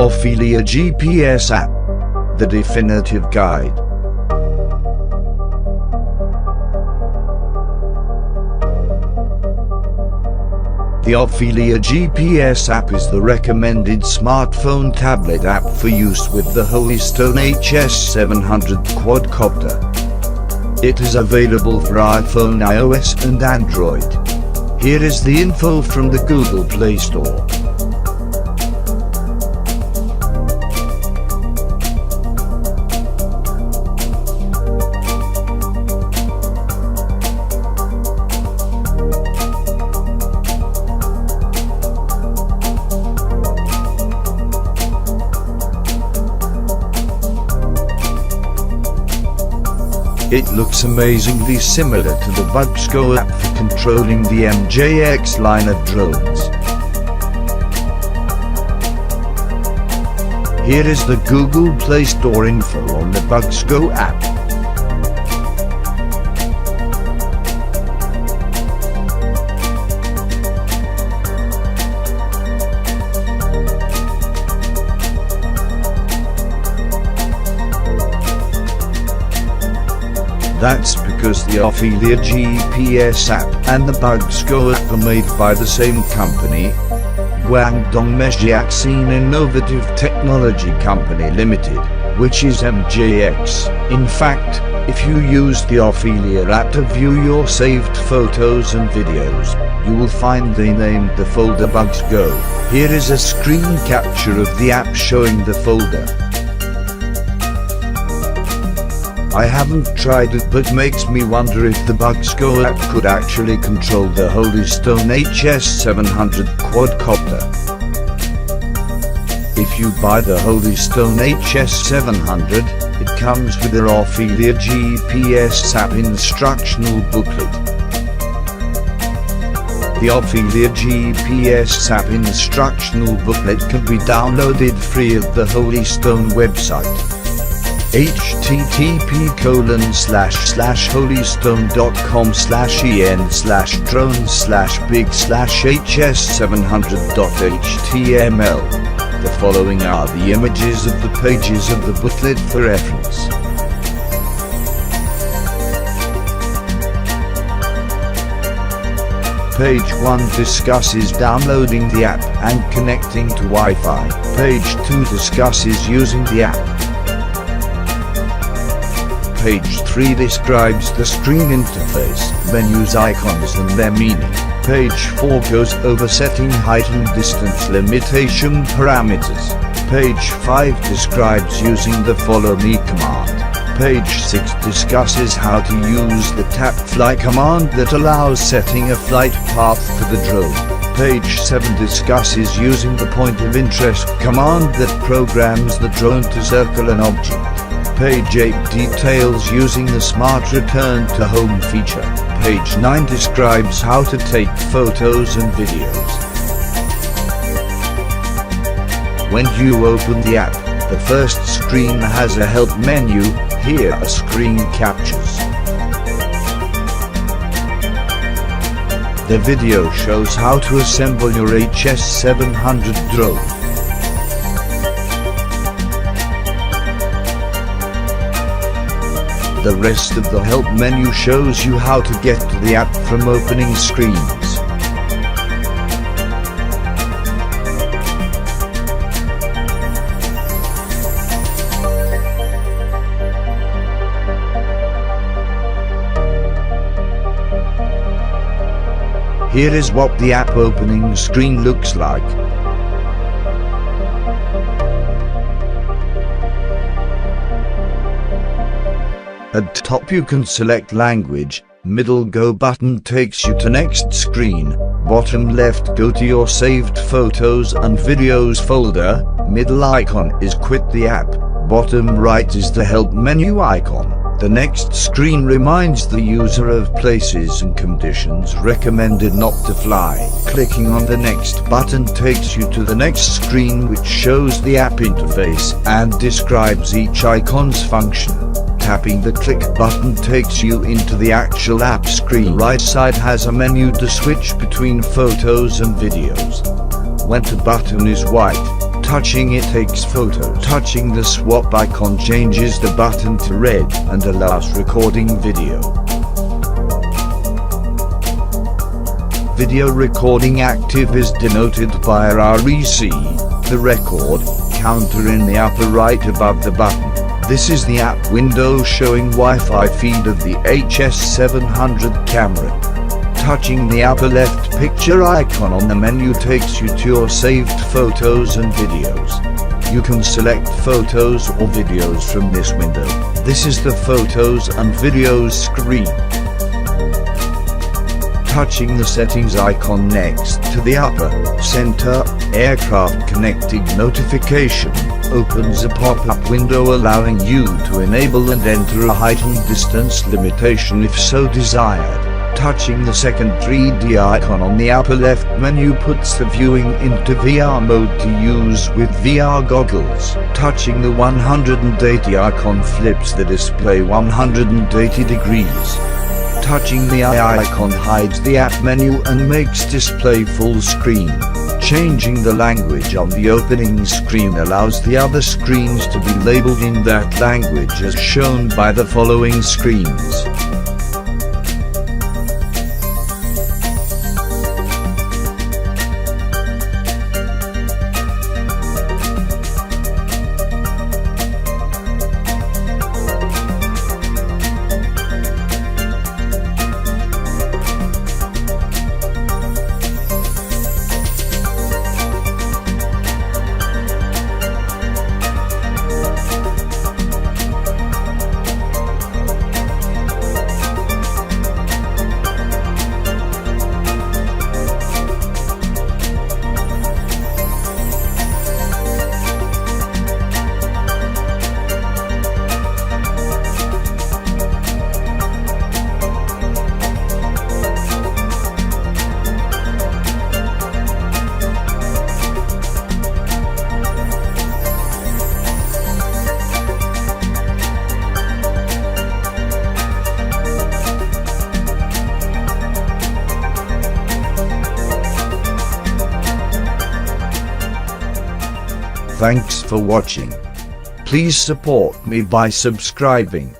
Ophelia GPS App, the definitive guide. The Ophelia GPS app is the recommended smartphone tablet app for use with the Holy Stone HS700 quadcopter. It is available for iPhone, iOS and Android. Here is the info from the Google Play Store. It looks amazingly similar to the Bugsgo app for controlling the MJX line of drones. Here is the Google Play Store info on the Bugsgo app. That's because the Ophelia GPS app and the Bugsgo app are made by the same company, Guangdong Meijiaxin Innovative Technology Company Limited, which is MJX. In fact, if you use the Ophelia app to view your saved photos and videos, you will find they named the folder Bugsgo. Here is a screen capture of the app showing the folder. I haven't tried it, but makes me wonder if the Bugsgo app could actually control the Holy Stone HS700 quadcopter. If you buy the Holy Stone HS700, it comes with the Ophelia GPS App Instructional Booklet. The Ophelia GPS App Instructional Booklet can be downloaded free at the Holy Stone website. http://holystone.com/en/drone/big/hs700.html. The following are the images of the pages of the booklet for reference. Page 1 discusses downloading the app and connecting to Wi-Fi. Page 2 discusses using the app. Page 3 describes the screen interface, menus, icons and their meaning. Page 4 goes over setting height and distance limitation parameters. Page 5 describes using the follow me command. Page 6 discusses how to use the tap fly command that allows setting a flight path for the drone. Page 7 discusses using the point of interest command that programs the drone to circle an object. Page 8 details using the Smart Return to Home feature. Page 9 describes how to take photos and videos. When you open the app, the first screen has a help menu. Here are screen captures. The video shows how to assemble your HS700 drone. The rest of the help menu shows you how to get to the app from opening screens. Here is what the app opening screen looks like. At top you can select language, middle go button takes you to next screen, bottom left go to your saved photos and videos folder, middle icon is quit the app, bottom right is the help menu icon. The next screen reminds the user of places and conditions recommended not to fly. Clicking on the next button takes you to the next screen which shows the app interface and describes each icon's function. Tapping the click button takes you into the actual app screen. Right side has a menu to switch between photos and videos. When the button is white, Touching it takes photo. Touching the swap icon changes the button to red and allows recording video. Video recording active is denoted by REC, the record counter in the upper right above the button. This is the app window showing Wi-Fi feed of the HS700 camera. Touching the upper left picture icon on the menu takes you to your saved photos and videos. You can select photos or videos from this window. This is the photos and videos screen. Touching the settings icon next to the upper center aircraft connecting notification opens a pop-up window allowing you to enable and enter a heightened distance limitation if so desired. Touching the second 3D icon on the upper left menu puts the viewing into VR mode to use with VR goggles. Touching the 180 icon flips the display 180 degrees. Touching the eye icon hides the app menu and makes display full screen. Changing the language on the opening screen allows the other screens to be labeled in that language as shown by the following screens. Thanks for watching. Please support me by subscribing.